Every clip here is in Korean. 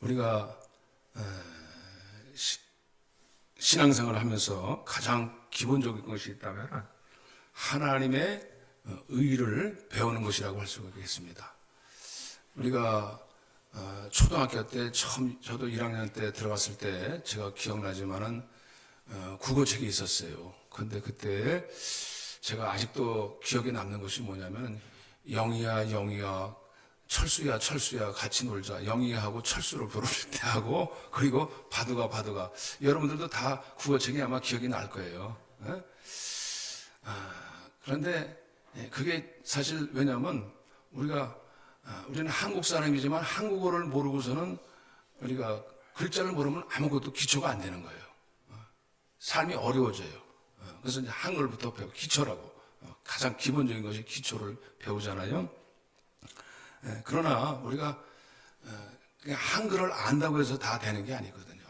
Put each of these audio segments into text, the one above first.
우리가 신앙생활을 하면서 가장 기본적인 것이 있다면 하나님의 의를 배우는 것이라고 할 수가 있겠습니다. 우리가 초등학교 때 처음 저도 1학년 때 들어갔을 때 제가 기억나지만은 국어책이 있었어요. 근데 그때 제가 아직도 기억에 남는 것이 뭐냐면 영희야 영희야 철수야 철수야 같이 놀자. 영희하고 철수를 부를 때 하고 그리고 바두가 바두가. 여러분들도 다 국어책이 아마 기억이 날 거예요. 그런데 그게 사실 왜냐하면 우리는 한국 사람이지만 한국어를 모르고서는 우리가 글자를 모르면 아무것도 기초가 안 되는 거예요. 삶이 어려워져요. 그래서 이제 한글부터 배우고 기초라고 가장 기본적인 것이 기초를 배우잖아요. 그러나 우리가 그냥 한글을 안다고 해서 다 되는 게 아니거든요.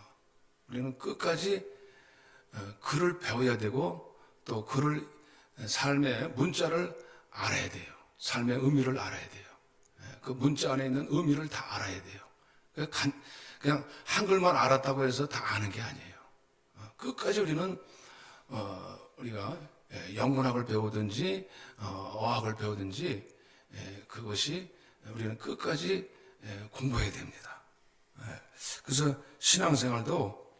우리는 끝까지 글을 배워야 되고 또 글을 삶의 문자를 알아야 돼요. 삶의 의미를 알아야 돼요. 그 문자 안에 있는 의미를 다 알아야 돼요. 그냥 한글만 알았다고 해서 다 아는 게 아니에요. 끝까지 우리는 우리가 영문학을 배우든지 어학을 배우든지 그것이 우리는 끝까지 공부해야 됩니다. 그래서 신앙생활도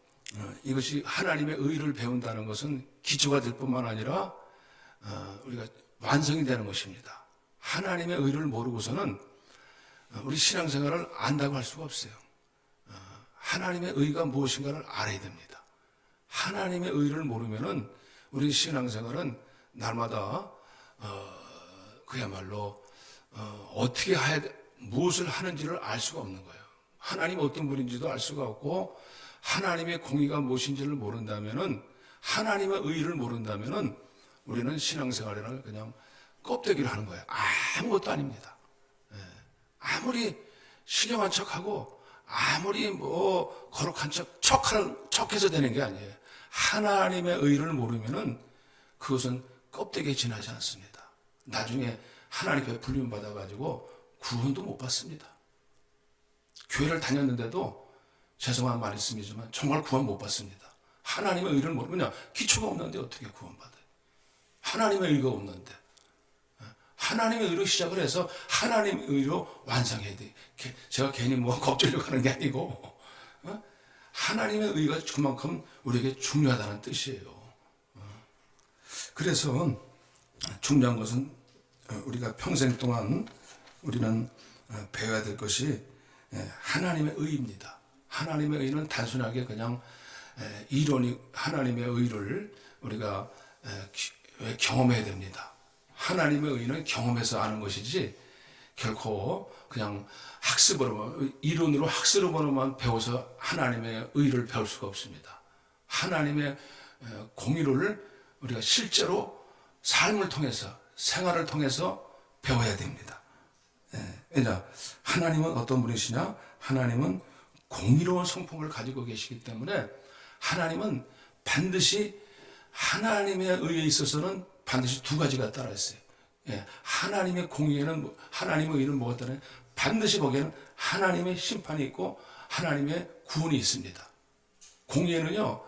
이것이 하나님의 의를 배운다는 것은 기초가 될 뿐만 아니라 우리가 완성이 되는 것입니다. 하나님의 의를 모르고서는 우리 신앙생활을 안다고 할 수가 없어요. 하나님의 의가 무엇인가를 알아야 됩니다. 하나님의 의를 모르면은 우리 신앙생활은 날마다 그야말로 어떻게 해야 돼, 무엇을 하는지를 알 수가 없는 거예요. 하나님 어떤 분인지도 알 수가 없고 하나님의 공의가 무엇인지를 모른다면은 하나님의 의를 모른다면은 우리는 신앙생활을 그냥 껍데기를 하는 거예요. 아무것도 아닙니다. 아무리 신령한 척하고 아무리 뭐 거룩한 척해서 되는 게 아니에요. 하나님의 의를 모르면은 그것은 껍데기에 지나지 않습니다. 나중에 하나님께 불림 받아가지고 구원도 못 받습니다. 교회를 다녔는데도 죄송한 말씀이지만 정말 구원 못 받습니다. 하나님의 의를 모르면 기초가 없는데 어떻게 구원받아요? 하나님의 의가 없는데 하나님의 의로 시작을 해서 하나님의 의로 완성해야 돼요. 제가 괜히 뭐 겁주려고 하는 게 아니고 하나님의 의가 그만큼 우리에게 중요하다는 뜻이에요. 그래서 중요한 것은 우리가 평생 동안 우리는 배워야 될 것이 하나님의 의입니다. 하나님의 의는 단순하게 그냥 이론이 하나님의 의를 우리가 경험해야 됩니다. 하나님의 의는 경험해서 아는 것이지 결코 그냥 이론으로 학습으로만 배워서 하나님의 의를 배울 수가 없습니다. 하나님의 공의를 우리가 실제로 삶을 통해서 생활을 통해서 배워야 됩니다. 왜냐? 하나님은 어떤 분이시냐? 하나님은 공의로운 성품을 가지고 계시기 때문에 하나님은 반드시 하나님의 의에 있어서는 반드시 두 가지가 따라 있어요. 하나님의 공의에는 하나님의 의는 뭐가 따라요? 반드시 거기에는 하나님의 심판이 있고 하나님의 구원이 있습니다. 공의에는요,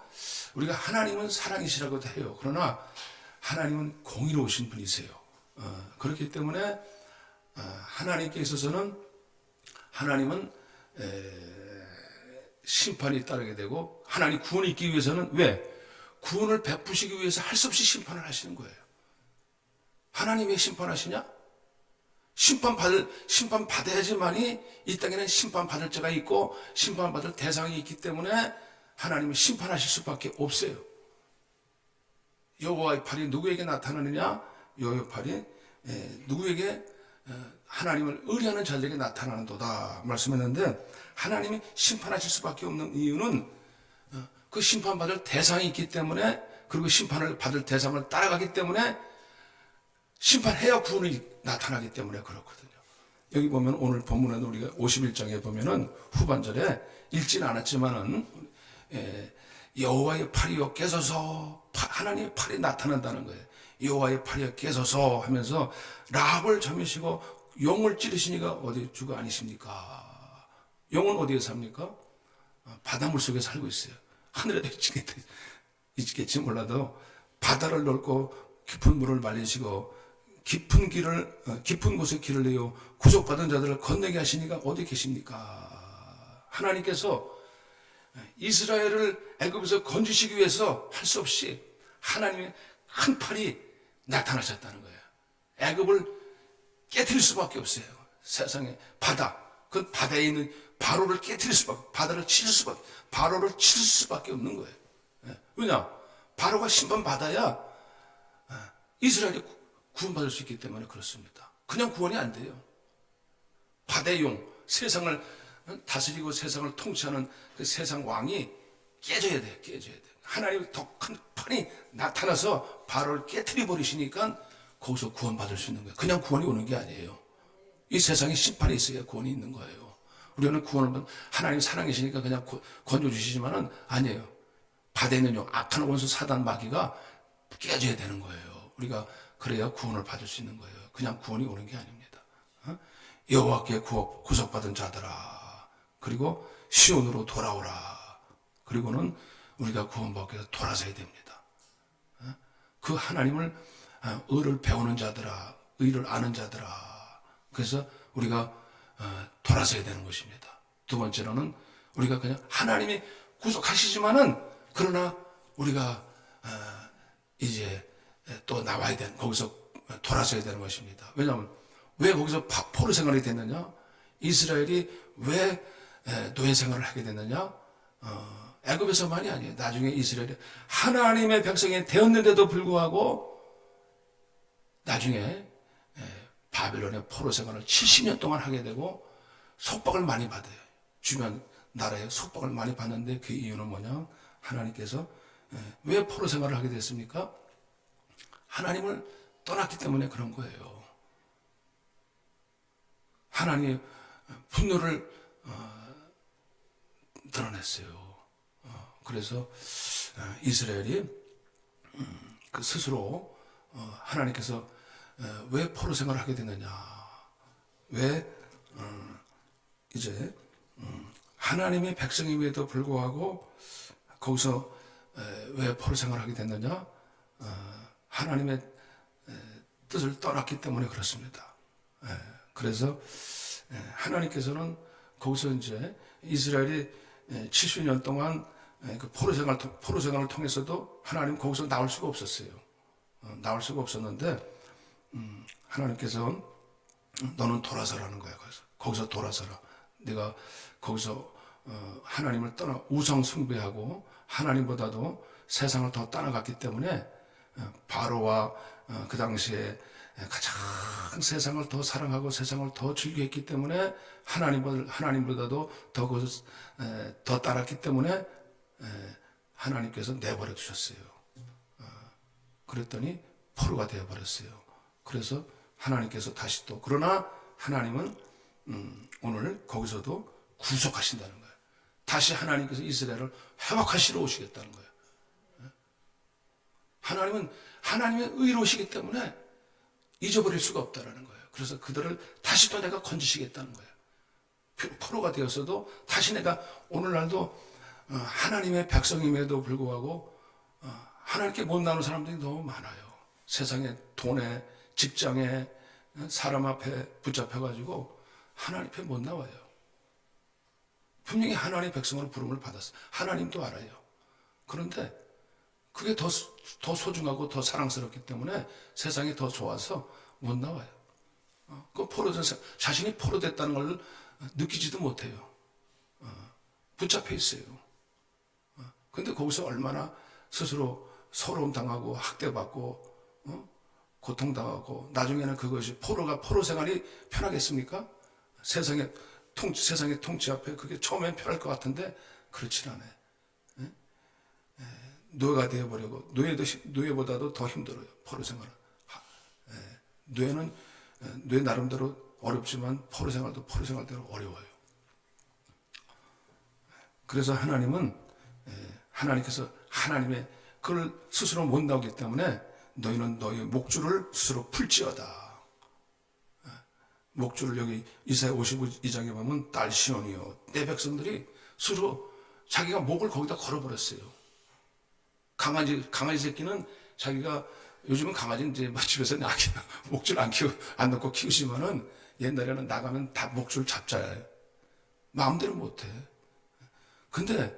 우리가 하나님은 사랑이시라고도 해요. 그러나 하나님은 공의로우신 분이세요. 그렇기 때문에 하나님께 있어서는 하나님은 심판이 따르게 되고 하나님 구원이 있기 위해서는 왜? 구원을 베푸시기 위해서 할 수 없이 심판을 하시는 거예요. 하나님 왜 심판하시냐? 심판받아야지만이 이 땅에는 심판받을 자가 있고 심판받을 대상이 있기 때문에 하나님은 심판하실 수밖에 없어요. 여호와의 팔이 누구에게 나타나느냐? 여호와의 팔이 누구에게 하나님을 의뢰하는 자들에게 나타나는도다 말씀했는데 하나님이 심판하실 수밖에 없는 이유는 그 심판받을 대상이 있기 때문에 그리고 심판을 받을 대상을 따라가기 때문에 심판해야 구원이 나타나기 때문에 그렇거든요. 여기 보면 오늘 본문에도 우리가 51장에 보면은 후반절에 읽지는 않았지만은 여호와의 팔이여 깨서서 하나님의 팔이 나타난다는 거예요. 여호와의 팔이여 깨서서 하면서 라합을 점이시고 용을 찌르시니가 어디 주가 아니십니까? 용은 어디에 삽니까? 바닷물 속에 살고 있어요. 하늘에도 있겠지 몰라도 바다를 넓고 깊은 물을 말리시고 깊은 곳에 길을 내어 구속받은 자들을 건너게 하시니까 어디 계십니까? 하나님께서 이스라엘을 애굽에서 건지시기 위해서 할 수 없이 하나님의 큰 팔이 나타나셨다는 거예요. 애굽을 깨트릴 수밖에 없어요. 세상에 바다, 그 바다에 있는 바로를 깨트릴 수밖에, 바다를 칠 수밖에, 바로를 칠 수밖에 없는 거예요. 왜냐? 바로가 심판받아야 이스라엘이 구원받을 수 있기 때문에 그렇습니다. 그냥 구원이 안 돼요. 바다의 용, 세상을 다스리고 세상을 통치하는 그 세상 왕이 깨져야 돼요. 깨져야 돼요. 하나님의 더 큰 판이 나타나서 바로를 깨트려 버리시니까 거기서 구원받을 수 있는 거예요. 그냥 구원이 오는 게 아니에요. 이 세상에 심판이 있어야 구원이 있는 거예요. 우리는 구원을 하나님 사랑이시니까 그냥 건져 주시지만은 아니에요. 바다에 있는 용, 악한 원수 사단 마귀가 깨져야 되는 거예요. 우리가 그래야 구원을 받을 수 있는 거예요. 그냥 구원이 오는 게 아닙니다. 여호와께 구속받은 자들아, 그리고 시온으로 돌아오라. 그리고는 우리가 구원받기 위해서 돌아서야 됩니다. 그 하나님을 의를 배우는 자들아, 의를 아는 자들아. 그래서 우리가 돌아서야 되는 것입니다. 두 번째로는 우리가 그냥 하나님이 구속하시지만은 그러나 우리가 이제 또 나와야 되는, 거기서 돌아서야 되는 것입니다. 왜냐하면 왜 거기서 포로 생활이 됐느냐? 이스라엘이 왜 노예 생활을 하게 됐느냐? 애굽에서만이 아니에요. 나중에 이스라엘이 하나님의 백성이 되었는데도 불구하고 나중에 바벨론의 포로 생활을 70년 동안 하게 되고 속박을 많이 받아요. 주변 나라에 속박을 많이 받는데 그 이유는 뭐냐? 하나님께서 왜 포로 생활을 하게 됐습니까? 하나님을 떠났기 때문에 그런 거예요. 하나님의 분노를 드러냈어요. 그래서 이스라엘이 그 스스로 하나님께서 왜 포로 생활을 하게 됐느냐? 왜 이제 하나님의 백성임에도 불구하고 거기서 왜 포로 생활을 하게 됐느냐? 하나님의 뜻을 떠났기 때문에 그렇습니다. 그래서 하나님께서는 거기서 이제 이스라엘이 70년 동안 그 포로 생활을 통해서도 하나님 거기서 나올 수가 없었어요. 나올 수가 없었는데 하나님께서 너는 돌아서라는 거야. 그래서 거기서 돌아서라. 네가 거기서 하나님을 떠나 우상 숭배하고 하나님보다도 세상을 더 떠나갔기 때문에 바로와 그 당시에 가장 세상을 더 사랑하고 세상을 더 즐겨했기 때문에 하나님보다도 더 따랐기 때문에 하나님께서 내버려 두셨어요. 그랬더니 포로가 되어버렸어요. 그래서 하나님께서 다시 또, 그러나 하나님은 오늘 거기서도 구속하신다는 거예요. 다시 하나님께서 이스라엘을 회복하시러 오시겠다는 거예요. 하나님은 하나님의 의로우시기 때문에 잊어버릴 수가 없다는 거예요. 그래서 그들을 다시 또 내가 건지시겠다는 거예요. 포로가 되었어도 다시 내가 오늘날도 하나님의 백성임에도 불구하고 하나님께 못 나오는 사람들이 너무 많아요. 세상에, 돈에, 직장에, 사람 앞에 붙잡혀가지고 하나님 앞에 못 나와요. 분명히 하나님의 백성으로 부름을 받았어요. 하나님도 알아요. 그런데 그게 더 소중하고 더 사랑스럽기 때문에 세상이 더 좋아서 못 나와요. 자신이 포로됐다는 걸 느끼지도 못해요. 붙잡혀 있어요. 근데 거기서 얼마나 스스로 서러움 당하고 학대받고 고통당하고, 나중에는 그것이 포로 생활이 편하겠습니까? 세상의 통치 앞에 그게 처음엔 편할 것 같은데 그렇진 않아요. 노예가 되어버리고, 노예보다도 더 힘들어요. 포로 생활은. 노예 나름대로 어렵지만 포로 생활도 포로 생활대로 어려워요. 그래서 하나님께서 하나님의 그걸 스스로 못 나오기 때문에 너희는 너희 목줄을 스스로 풀지어다. 목줄을 여기 이사야 52장에 보면 딸 시온이요, 내 백성들이 스스로 자기가 목을 거기다 걸어버렸어요. 강아지 새끼는 자기가, 요즘은 강아지는 이제 집에서 목줄 안 넣고 키우지만은 옛날에는 나가면 다 목줄 잡자예요. 마음대로 못해. 근데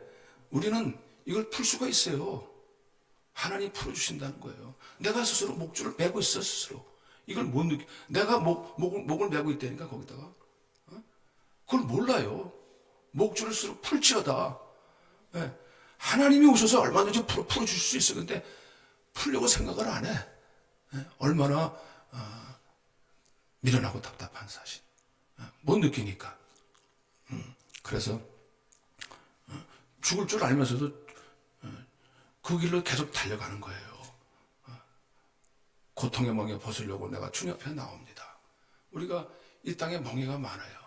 우리는 이걸 풀 수가 있어요. 하나님이 풀어주신다는 거예요. 내가 스스로 목줄을 매고 있어, 스스로. 이걸 못 느껴. 내가 목을 매고 있다니까, 거기다가. 그걸 몰라요. 목줄을 스스로 풀지어다. 예. 하나님이 오셔서 얼마든지 풀어주실 수 있어. 근데 풀려고 생각을 안 해. 예. 얼마나 미련하고 답답한 사실. 못 느끼니까. 그래서 죽을 줄 알면서도 그 길로 계속 달려가는 거예요. 고통의 멍에 벗으려고 내가 주님 앞에 나옵니다. 우리가 이 땅에 멍에가 많아요.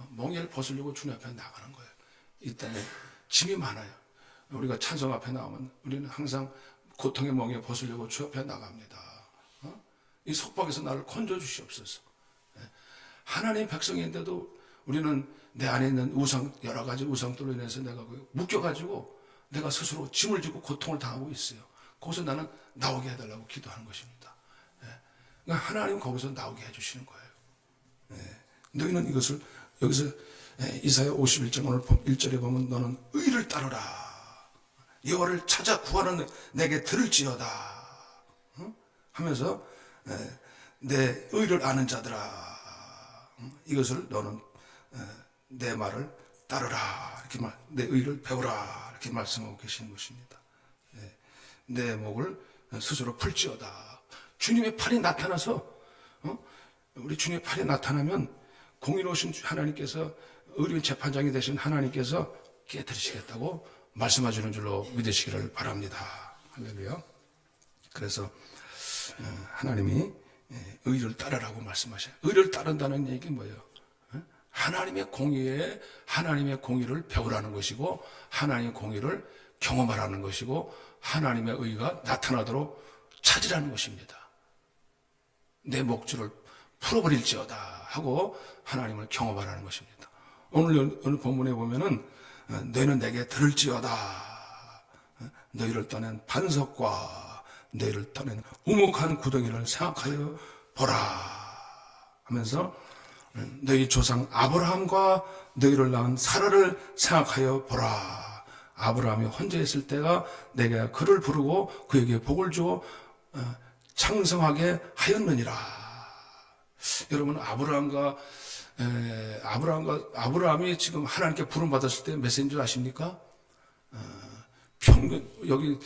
멍에를 벗으려고 주님 앞에 나가는 거예요. 이 땅에 짐이 많아요. 우리가 찬송 앞에 나오면 우리는 항상 고통의 멍에 벗으려고 주 앞에 나갑니다. 이 속박에서 나를 건져 주시옵소서. 하나님 백성인데도 우리는 내 안에 있는 여러 가지 우상들로 인해서 내가 묶여가지고 내가 스스로 짐을 지고 고통을 당하고 있어요. 거기서 나는 나오게 해달라고 기도하는 것입니다. 그러니까 하나님 거기서 나오게 해주시는 거예요. 너희는 이것을 여기서 이사야 51장 오늘 1절에 보면 너는 의를 따르라. 여호와를 찾아 구하는 내게 들을지어다 하면서 내 의를 아는 자들아, 이것을 너는 내 말을 따르라, 이렇게 내 의를 배우라, 이렇게 말씀하고 계시는 것입니다. 내 목을 스스로 풀지어다. 주님의 팔이 나타나서, 우리 주님의 팔이 나타나면 공의로우신 하나님께서, 의로운 재판장이 되신 하나님께서 깨뜨리시겠다고 말씀하시는 줄로 믿으시기를 바랍니다. 할렐루야. 그래서 하나님이 의를 따르라고 말씀하셔요. 의를 따른다는 얘기 뭐예요? 하나님의 공의를 배우라는 것이고, 하나님의 공의를 경험하라는 것이고, 하나님의 의가 나타나도록 찾으라는 것입니다. 내 목줄을 풀어버릴지어다 하고 하나님을 경험하라는 것입니다. 오늘 본문에 보면은 너희는 내게 들을지어다. 너희를 떠낸 반석과 너희를 떠낸 우묵한 구덩이를 생각하여 보라 하면서 너희 조상 아브라함과 너희를 낳은 사라를 생각하여 보라. 아브라함이 혼자 있을 때가 내가 그를 부르고 그에게 복을 주어 창성하게 하였느니라. 여러분, 아브라함이 지금 하나님께 부름 받았을 때 몇 세인 줄 아십니까? 평균, 여기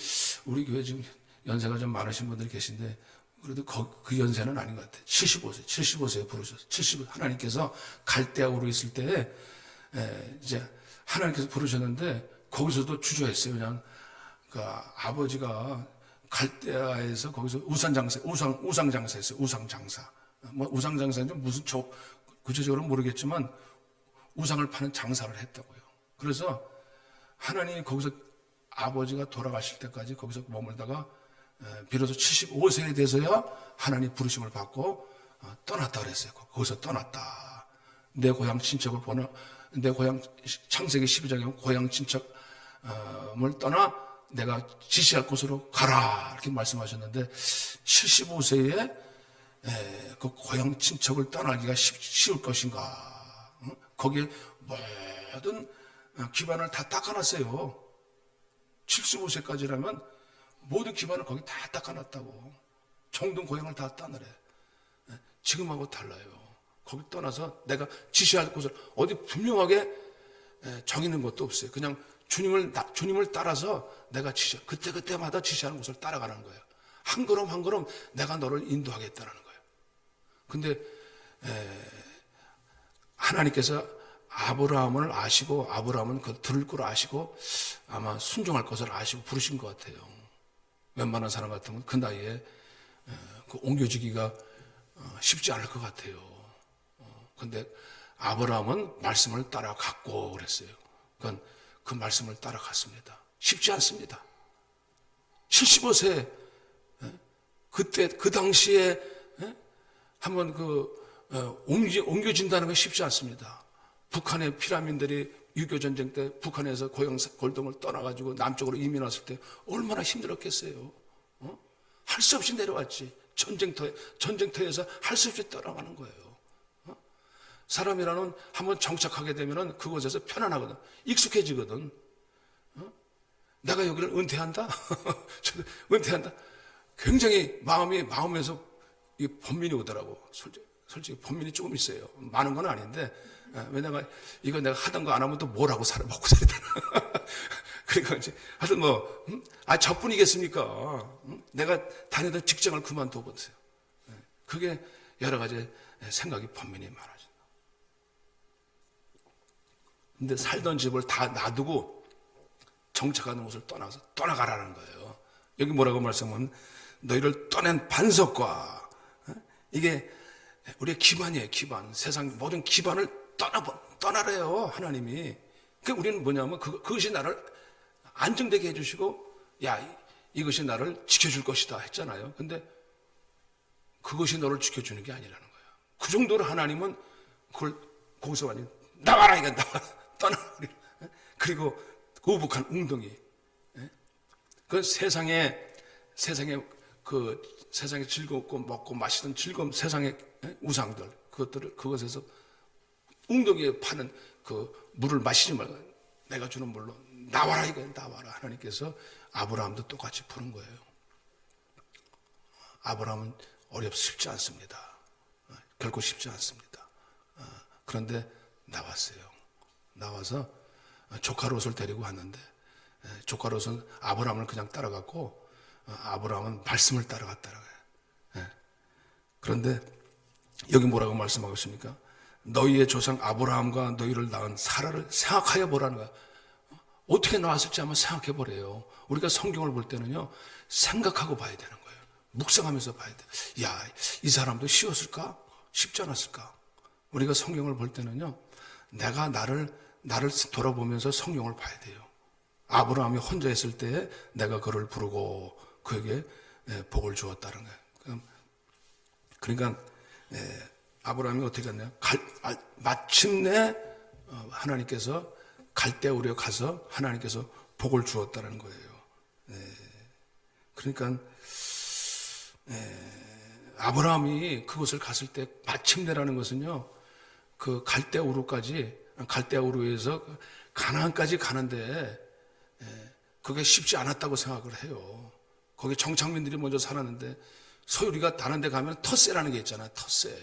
우리 교회 지금 연세가 좀 많으신 분들이 계신데, 그래도 그 연세는 아닌 것 같아요. 75세에 부르셨어요. 하나님께서 갈대아우로 있을 때, 이제 하나님께서 부르셨는데, 거기서도 주저했어요. 그냥, 아버지가 갈대아에서 거기서 우상장사했어요. 우상장사. 우상장사인지 무슨 구체적으로 모르겠지만, 우상을 파는 장사를 했다고요. 그래서 하나님이 거기서 아버지가 돌아가실 때까지 거기서 머물다가 비로소 75세에 돼서야 하나님 부르심을 받고 떠났다 그랬어요. 거기서 떠났다. 내 고향 친척을 내 고향 창세기 12장에 보면 고향 친척을 떠나 내가 지시할 곳으로 가라 이렇게 말씀하셨는데 75세에 그 고향 친척을 떠나기가 쉬울 것인가? 거기에 모든 기반을 다 닦아놨어요. 75세까지라면 모든 기반을 거기 다 닦아놨다고. 정든 고향을 다 따느래. 지금하고 달라요. 거기 떠나서 내가 지시할 곳을 어디 분명하게 정해놓은 것도 없어요. 그냥 주님을 따라서 내가 그때마다 지시하는 곳을 따라가는 거예요. 한 걸음 한 걸음 내가 너를 인도하겠다는 거예요. 근데 하나님께서 아브라함을 아시고, 아브라함은 그 들을 걸 아시고 아마 순종할 것을 아시고 부르신 것 같아요. 웬만한 사람 같으면 그 나이에 그 옮겨지기가 쉽지 않을 것 같아요. 근데 아브라함은 말씀을 따라갔고 그랬어요. 그러니까 그 말씀을 따라갔습니다. 쉽지 않습니다. 75세, 그때, 그 당시에 한번 옮겨진다는 건 쉽지 않습니다. 북한의 피라민들이 6.25 전쟁 때 북한에서 고향 골동을 떠나가지고 남쪽으로 이민 왔을 때 얼마나 힘들었겠어요. 할 수 없이 내려왔지. 전쟁터에서 할 수 없이 떠나가는 거예요. 사람이라는 한번 정착하게 되면은 그곳에서 편안하거든. 익숙해지거든. 내가 여기를 은퇴한다? 은퇴한다? 굉장히 마음에서 이 번민이 오더라고. 솔직히 번민이 조금 있어요. 많은 건 아닌데, 왜냐면 이거 내가 하던 거 안 하면 또 뭘 하고 먹고 살아야 되나. 그러니까 이제, 하여튼 저뿐이겠습니까? 내가 다니던 직장을 그만둬보세요. 그게 여러 가지 생각이 번민이 많아진다. 근데 살던 집을 다 놔두고 정착하는 곳을 떠나가라는 거예요. 여기 뭐라고 말씀하면, 너희를 떠낸 반석과, 이게 우리의 기반이에요, 기반. 세상 모든 기반을 떠나래요, 하나님이. 그러니까 우리는 뭐냐면 그것이 나를 안정되게 해주시고, 야, 이것이 나를 지켜줄 것이다 했잖아요. 근데 그것이 너를 지켜주는 게 아니라는 거예요. 그 정도로 하나님은 그걸 거기서 완전히 나와라, 이거 떠나. 그리고 거북한 웅덩이. 그 세상에 즐겁고 먹고 마시던 즐거운 세상의 우상들, 그것에서 웅덩이에 파는 그 물을 마시지 말고 내가 주는 물로 나와라, 이거 나와라. 하나님께서 아브라함도 똑같이 부른 거예요. 아브라함은 쉽지 않습니다. 결코 쉽지 않습니다. 그런데 나와서 조카 롯을 데리고 왔는데, 조카 롯은 아브라함을 그냥 따라갔고, 아브라함은 말씀을 따라갔다라고요. 그런데 여기 뭐라고 말씀하고 있습니까? 너희의 조상 아브라함과 너희를 낳은 사라를 생각하여 보라는 거야. 어떻게 나왔을지 한번 생각해 보래요. 우리가 성경을 볼 때는요, 생각하고 봐야 되는 거예요. 묵상하면서 봐야 돼. 야, 이 사람도 쉬웠을까? 쉽지 않았을까? 우리가 성경을 볼 때는요, 내가 나를 돌아보면서 성경을 봐야 돼요. 아브라함이 혼자 있을 때 내가 그를 부르고 그에게 복을 주었다는 거예요. 그러니까 아브라함이 어떻게 했나요? 마침내 하나님께서 갈대우르에 가서 하나님께서 복을 주었다는 거예요. 그러니까 아브라함이 그곳을 갔을 때 마침내라는 것은요, 그 갈대우르에서 가나안까지 가는데 그게 쉽지 않았다고 생각을 해요. 거기 정착민들이 먼저 살았는데, 소유리가 다른 데 가면 텃세라는 게 있잖아요. 텃세.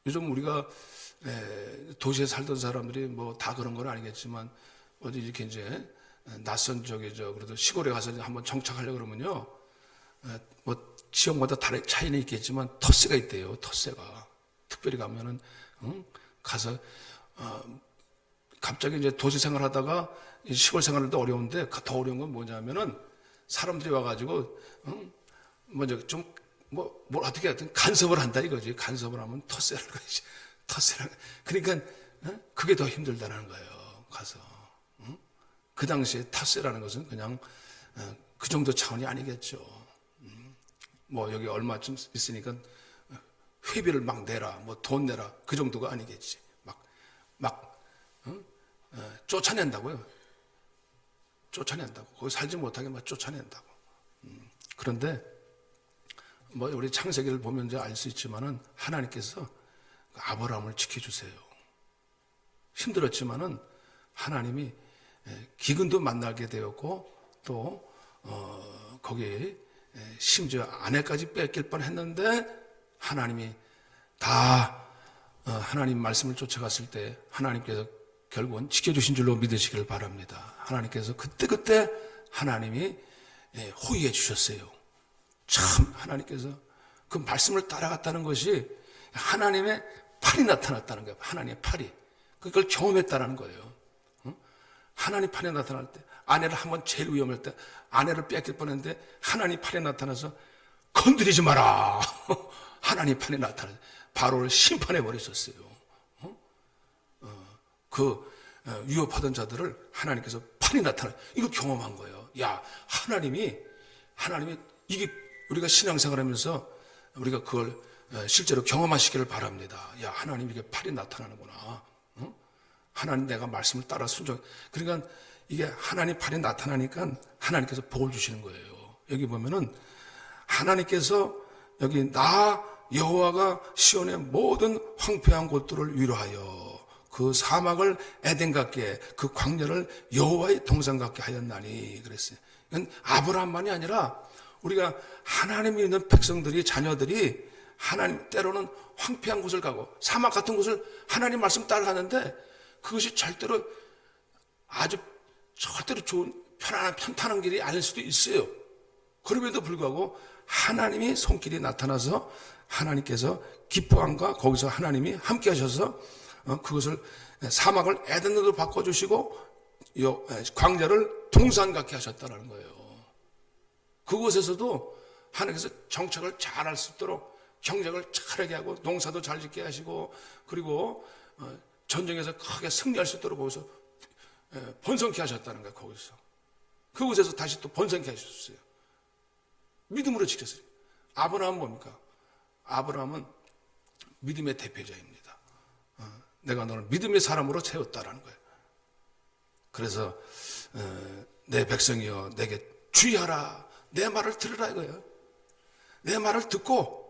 요즘 우리가 도시에 살던 사람들이 뭐 다 그런 건 아니겠지만, 어디 이렇게 이제 낯선 그래도 시골에 가서 한번 정착하려고 그러면요, 뭐 지역마다 차이는 있겠지만 텃세가 있대요. 텃세가. 특별히 가면은 가서 갑자기 이제 도시 생활하다가 시골 생활도 어려운데, 더 어려운 건 뭐냐면은 사람들이 와가지고 먼저 좀 뭘 어떻게 하든 간섭을 한다 이거지. 간섭을 하면 텃세라는 거지. 텃세라는. 그러니까 그게 더 힘들다는 거예요. 가서. 그 당시에 텃세라는 것은 그냥 그 정도 차원이 아니겠죠. 뭐 여기 얼마쯤 있으니까 회비를 막 내라, 뭐 돈 내라, 그 정도가 아니겠지. 쫓아낸다고요. 쫓아낸다고. 거기 살지 못하게 막 쫓아낸다고. 그런데 뭐 우리 창세기를 보면 이제 알 수 있지만은 하나님께서 아브라함을 지켜주세요. 힘들었지만은 하나님이 기근도 만나게 되었고, 또 거기에 심지어 아내까지 뺏길 뻔했는데 하나님이 다 하나님 말씀을 쫓아갔을 때 하나님께서 결국은 지켜주신 줄로 믿으시길 바랍니다. 하나님께서 그때 하나님이 호의해 주셨어요. 참 하나님께서 그 말씀을 따라갔다는 것이 하나님의 팔이 나타났다는 거예요. 하나님의 팔이. 그걸 경험했다는 거예요. 하나님 팔이 나타날 때, 아내를 한번 제일 위험할 때 아내를 뺏길 뻔했는데 하나님 팔이 나타나서 건드리지 마라. 하나님 팔이 나타나서 바로를 심판해 버렸었어요. 위협하던 자들을 하나님께서 팔이 나타나, 이거 경험한 거예요. 야, 하나님이 이게 우리가 신앙생활하면서 우리가 그걸 실제로 경험하시기를 바랍니다. 야, 하나님 이게 팔이 나타나는구나. 어? 하나님 내가 말씀을 따라 순종. 그러니까 이게 하나님 팔이 나타나니까 하나님께서 복을 주시는 거예요. 여기 보면은 하나님께서 여기 나 여호와가 시온의 모든 황폐한 곳들을 위로하여 그 사막을 에덴 같게 그 광야를 여호와의 동산 같게 하였나니 그랬어요. 이건 아브라함만이 아니라 우리가 하나님 믿는 백성들이 자녀들이 하나님 때로는 황폐한 곳을 가고 사막 같은 곳을 하나님 말씀 따라가는데 그것이 절대로 좋은 편안한 길이 아닐 수도 있어요. 그럼에도 불구하고 하나님이 손길이 나타나서 하나님께서 기뻐함과 거기서 하나님이 함께 하셔서 그것을 사막을 에덴으로 바꿔주시고 광야를 동산 같게 하셨다는 거예요. 그곳에서도 하나님께서 정착을 잘할 수 있도록 경작을 잘하게 하고 농사도 잘 짓게 하시고 그리고 전쟁에서 크게 승리할 수 있도록 거기서 번성케 하셨다는 거예요. 거기서 그곳에서 다시 또 번성케 하셨어요. 믿음으로 지켰어요. 아브라함은 뭡니까? 아브라함은 믿음의 대표자입니다. 내가 너를 믿음의 사람으로 세웠다라는 거예요. 그래서 내 백성이여 내게 주의하라. 내 말을 들으라 이거예요. 내 말을 듣고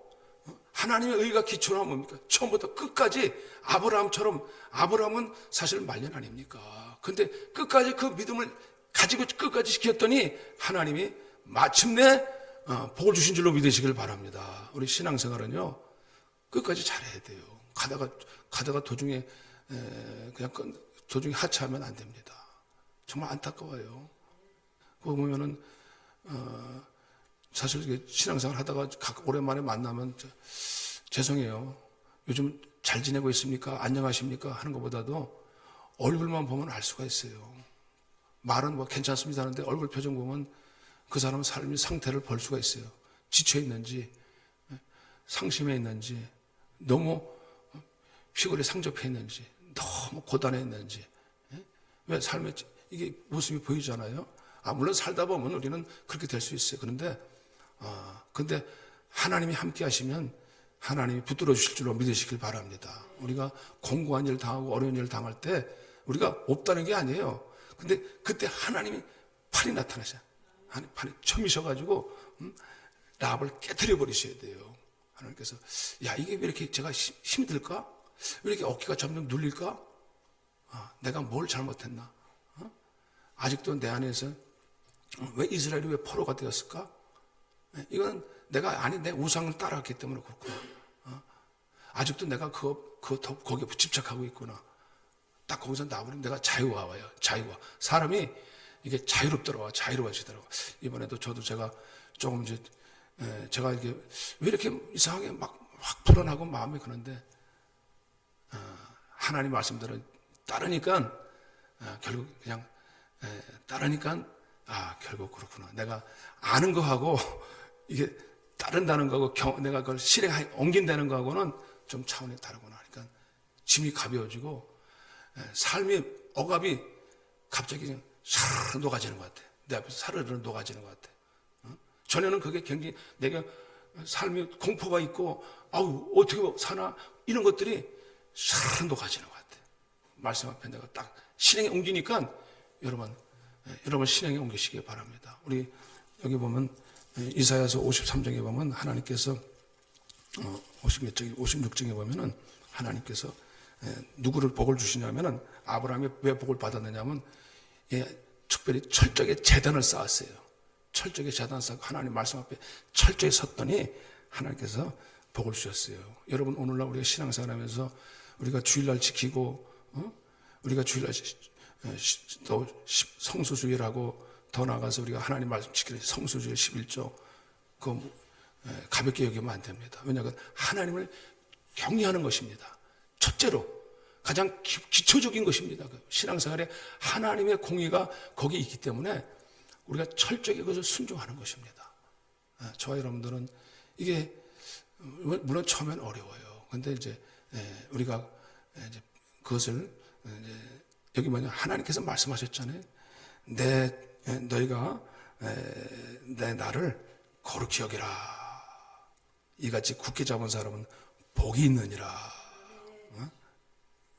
하나님의 의가 기초는 뭡니까? 처음부터 끝까지 아브라함처럼 아브라함은 사실 말년 아닙니까? 근데 끝까지 그 믿음을 가지고 끝까지 지켰더니 하나님이 마침내 복을 주신 줄로 믿으시길 바랍니다. 우리 신앙생활은요 끝까지 잘해야 돼요. 가다가 도중에 도중에 하차하면 안 됩니다. 정말 안타까워요. 그거 보면은 사실 신앙생활 하다가 오랜만에 만나면 죄송해요. 요즘 잘 지내고 있습니까? 안녕하십니까? 하는 것보다도 얼굴만 보면 알 수가 있어요. 말은 뭐 괜찮습니다 하는데 얼굴 표정 보면 그 사람 삶의 상태를 볼 수가 있어요. 지쳐 있는지, 상심해 있는지, 너무 피골에 상접해 있는지, 너무 고단해 있는지. 왜 삶에 이게 모습이 보이잖아요. 물론 살다 보면 우리는 그렇게 될 수 있어요. 근데 하나님이 함께 하시면 하나님이 붙들어 주실 줄로 믿으시길 바랍니다. 우리가 공고한 일 당하고 어려운 일 당할 때 우리가 없다는 게 아니에요. 근데 그때 하나님이 팔이 나타나셔요. 팔이 처미셔가지고 라합을 깨뜨려 버리셔야 돼요. 하나님께서 야 이게 왜 이렇게 제가 힘이 들까? 왜 이렇게 어깨가 점점 눌릴까? 내가 뭘 잘못했나? 아직도 내 안에서 왜 이스라엘이 왜 포로가 되었을까? 이건 내 우상을 따라갔기 때문에 그렇구나. 아직도 내가 거기에 집착하고 있구나. 딱 거기서 나오면 내가 자유가 와요. 자유가. 사람이 이게 자유로워지더라고요. 이번에도 제가 조금 제가 이게 왜 이렇게 이상하게 확 불안하고 마음이 그런데, 하나님 말씀대로 따르니까, 결국 그냥, 따르니까, 결국 그렇구나. 내가 아는 거하고, 이게 따른다는 거하고, 내가 그걸 실행에 옮긴다는 거하고는 좀 차원이 다르구나. 그러니까 짐이 가벼워지고, 삶의 억압이 갑자기 그냥 사르르 녹아지는 것 같아. 내 앞에서 사르르 녹아지는 것 같아. 전에는 그게 굉장히 내가 삶의 공포가 있고, 어떻게 사나? 이런 것들이 사르르 녹아지는 것 같아. 말씀 앞에 내가 딱 실행에 옮기니까 여러분 실행에 옮기시기 바랍니다. 우리 여기 보면 이사야서 53장에 보면 하나님께서 56장에 보면은 하나님께서 누구를 복을 주시냐면은 아브라함이 왜 복을 받았느냐면 특별히 철저하게 제단을 쌓았어요. 철저하게 제단을 쌓고 하나님 말씀 앞에 철저히 섰더니 하나님께서 복을 주셨어요. 여러분 오늘날 우리가 신앙생활하면서 우리가 주일날 지키고 우리가 주일날 또 성수주일하고 더 나아가서 우리가 하나님 말씀 지키는 성수주일 11조 가볍게 여기면 안 됩니다. 왜냐하면 하나님을 경외하는 것입니다. 첫째로 가장 기초적인 것입니다. 신앙생활에 하나님의 공의가 거기에 있기 때문에 우리가 철저하게 그것을 순종하는 것입니다. 저와 여러분들은 이게 물론 처음엔 어려워요. 근데 이제 우리가 이제 그것을 여기 하나님께서 말씀하셨잖아요. 너희가 내 나를 거룩히 여기라. 이같이 굳게 잡은 사람은 복이 있느니라.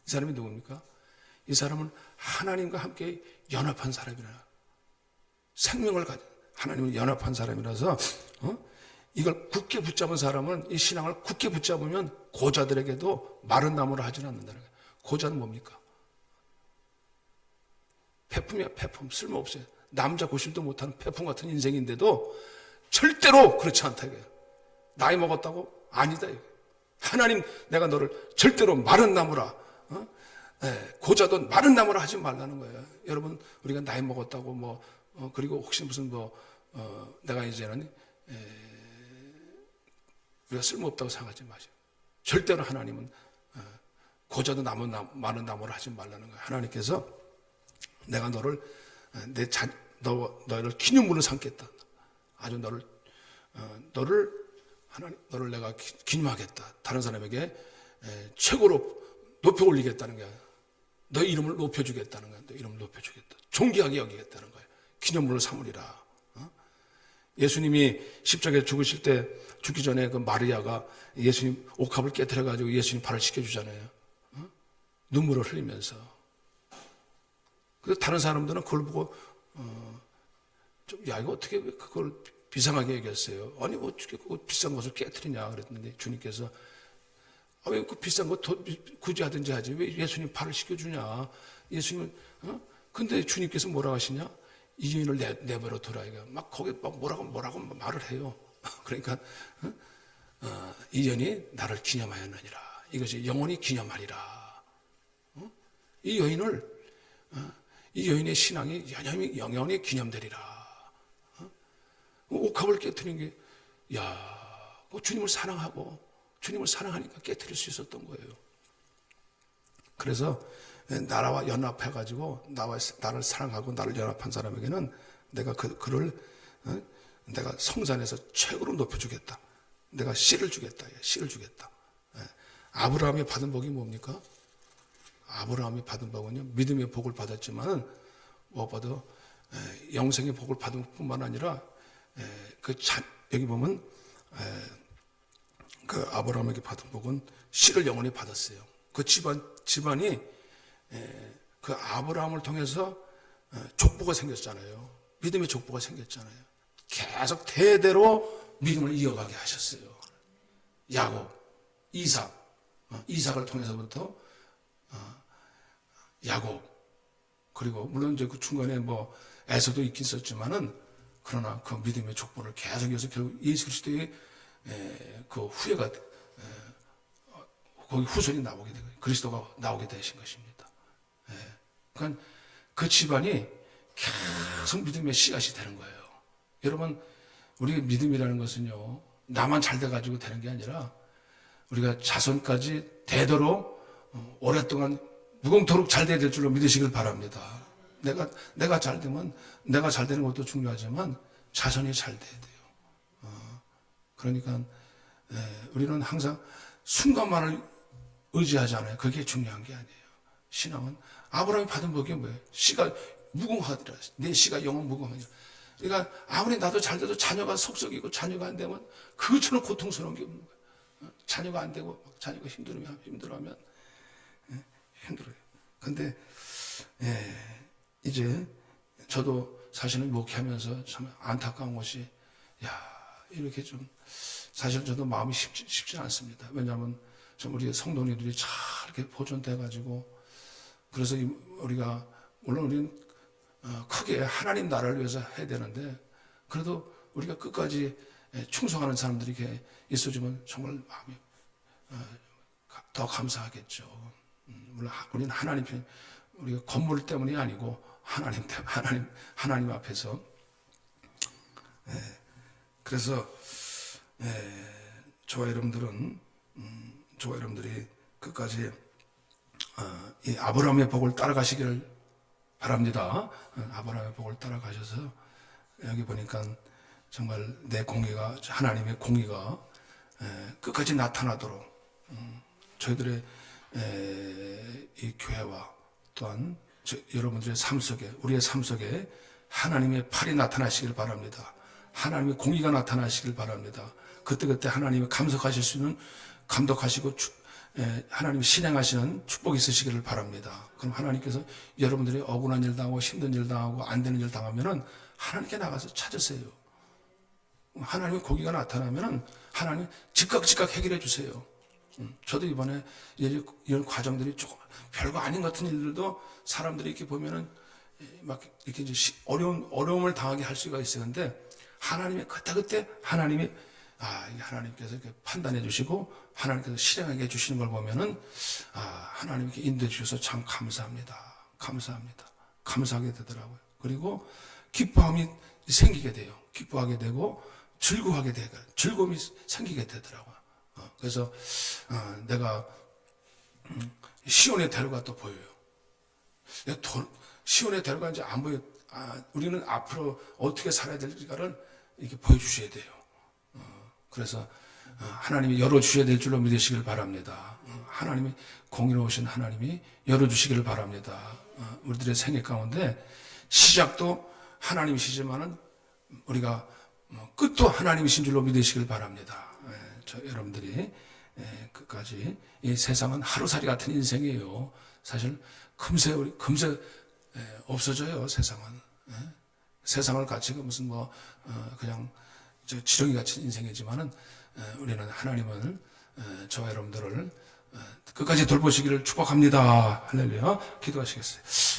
이 사람이 누굽니까? 이 사람은 하나님과 함께 연합한 사람이라. 생명을 가진 하나님을 연합한 사람이라서 이걸 굳게 붙잡은 사람은, 이 신앙을 굳게 붙잡으면 고자들에게도 마른 나무를 하지는 않는다는 거예요. 고자는 뭡니까? 폐품이야, 폐품. 쓸모없어요. 남자 고실도 못하는 폐품 같은 인생인데도 절대로 그렇지 않다 이거예요. 나이 먹었다고? 아니다 이거예요. 하나님, 내가 너를 절대로 마른 나무라, 고자도 마른 나무라 하지 말라는 거예요. 여러분, 우리가 나이 먹었다고 그리고 혹시 무슨 내가 이제는 우리가 쓸모없다고 생각하지 마세요. 절대로 하나님은 고자도 마른 나무를 하지 말라는 거예요. 하나님께서 내가 너를 너를 기념물로 삼겠다. 아주 너를 내가 기념하겠다. 다른 사람에게 최고로 높여 올리겠다는 거야. 너 이름을 높여주겠다는 거야. 너 이름을 높여주겠다. 존귀하게 여기겠다는 거야. 기념물로 삼으리라. 예수님이 십자가에 죽으실 때, 죽기 전에 그 마리아가 예수님 옥합을 깨트려가지고 예수님 발을 씻겨주잖아요. 눈물을 흘리면서. 그래서 다른 사람들은 그걸 보고 이거 어떻게 그걸 비상하게 얘기했어요. 아니 어떻게 그거 비싼 것을 깨트리냐 그랬는데, 주님께서 왜 그 비싼 거 굳이 하든지 하지, 왜 예수님 발을 씻겨주냐. 예수님은 근데 주님께서 뭐라고 하시냐, 이 여인을 내버려 두라. 막 거기 뭐라고 말을 해요. 그러니까 이 여인이 나를 기념하였느니라. 이것이 영원히 기념하리라. 이 여인의 신앙이 영원히 기념되리라. 옥합을 깨트린 게, 주님을 사랑하고 주님을 사랑하니까 깨트릴 수 있었던 거예요. 그래서 나와 연합해가지고 나를 사랑하고 나를 연합한 사람에게는 내가 그를 내가 성산에서 최고로 높여주겠다. 내가 씨를 주겠다. 씨를 주겠다. 아브라함이 받은 복이 뭡니까? 아브라함이 받은 복은요, 믿음의 복을 받았지만은 무엇보다 영생의 복을 받은 뿐만 아니라 여기 보면 그 아브라함에게 받은 복은 씨를 영원히 받았어요. 그 집안이 그 아브라함을 통해서 족보가 생겼잖아요. 믿음의 족보가 생겼잖아요. 계속 대대로 믿음을 이어가게 하셨어요. 야곱, 이삭을 통해서부터 야곱, 그리고 물론 이제 그 중간에 에서도 있긴 있었지만은, 그러나 그 믿음의 족보를 계속 이어서 결국 예수 그리스도의 그 후예가 거기 후손이 나오게 되고 그리스도가 나오게 되신 것입니다. 그러니까 그 집안이 계속 믿음의 씨앗이 되는 거예요. 여러분, 우리의 믿음이라는 것은요, 나만 잘 돼가지고 되는 게 아니라 우리가 자손까지 대대로 오랫동안 무공토록 잘 돼야 될 줄로 믿으시길 바랍니다. 내가 잘 되면, 내가 잘 되는 것도 중요하지만 자손이 잘 돼야 돼요. 그러니까 우리는 항상 순간만을 의지하잖아요. 그게 중요한 게 아니에요. 신앙은 아브라함이 받은 복이 뭐예요? 씨가 무궁하더라. 내 씨가 영원 무궁하니라. 그러니까 아무리 나도 잘 돼도 자녀가 속썩이고 자녀가 안 되면 그것처럼 고통스러운 게 없는 거예요. 자녀가 안 되고 자녀가 힘들어하면 힘들어요. 근데 이제 저도 사실은 목회하면서 참 안타까운 것이, 이렇게 좀 사실 저도 마음이 쉽지 않습니다. 왜냐하면 좀 우리 성도님들이 잘 이렇게 보존돼가지고, 그래서 우리가 물론 우리는 크게 하나님 나라를 위해서 해야 되는데, 그래도 우리가 끝까지 충성하는 사람들이 이렇게 있어주면 정말 마음이 더 감사하겠죠. 물론 우리는 하나님 편, 우리가 건물 때문이 아니고 하나님 앞에서. 그래서 저와 여러분들이 끝까지 이 아브라함의 복을 따라가시기를 바랍니다. 아브라함의 복을 따라가셔서 여기 보니까 정말 내 공의가, 하나님의 공의가 끝까지 나타나도록 저희들의 이 교회와 또한 여러분들의 삶 속에, 우리의 삶 속에 하나님의 팔이 나타나시길 바랍니다. 하나님의 공의가 나타나시길 바랍니다. 그때그때 하나님이 감독하실 수 있는, 감독하시고 하나님이 실행하시는 축복이 있으시기를 바랍니다. 그럼 하나님께서 여러분들이 억울한 일 당하고 힘든 일 당하고 안 되는 일 당하면은 하나님께 나가서 찾으세요. 하나님의 공의가 나타나면은 하나님 즉각 해결해 주세요. 저도 이번에 이런 과정들이 조금 별거 아닌 것 같은 일들도 사람들이 이렇게 보면은 막 이렇게 이제 어려움을 당하게 할 수가 있어요. 근데 하나님이 그때 하나님이 하나님께서 이렇게 판단해 주시고 하나님께서 실행하게 해 주시는 걸 보면은 하나님께 인도해 주셔서 참 감사합니다. 감사하게 되더라고요. 그리고 기뻐함이 생기게 돼요. 기뻐하게 되고 즐거워하게 되고 즐거움이 생기게 되더라고요. 그래서 내가 시온의 대로가 또 보여요. 시온의 대로가 이제 안 보여. 우리는 앞으로 어떻게 살아야 될지를 이렇게 보여주셔야 돼요. 그래서 하나님이 열어주셔야 될 줄로 믿으시길 바랍니다. 하나님이 공의로우신 하나님이 열어주시기를 바랍니다. 우리들의 생애 가운데 시작도 하나님이시지만은 우리가 끝도 하나님이신 줄로 믿으시길 바랍니다. 여러분들이 끝까지 이 세상은 하루살이 같은 인생이에요. 사실 금세 없어져요. 세상은. 세상을 가치가 무슨 그냥 지렁이 같은 인생이지만은 우리는 하나님은 저와 여러분들을 끝까지 돌보시기를 축복합니다. 할렐루야. 기도하시겠어요.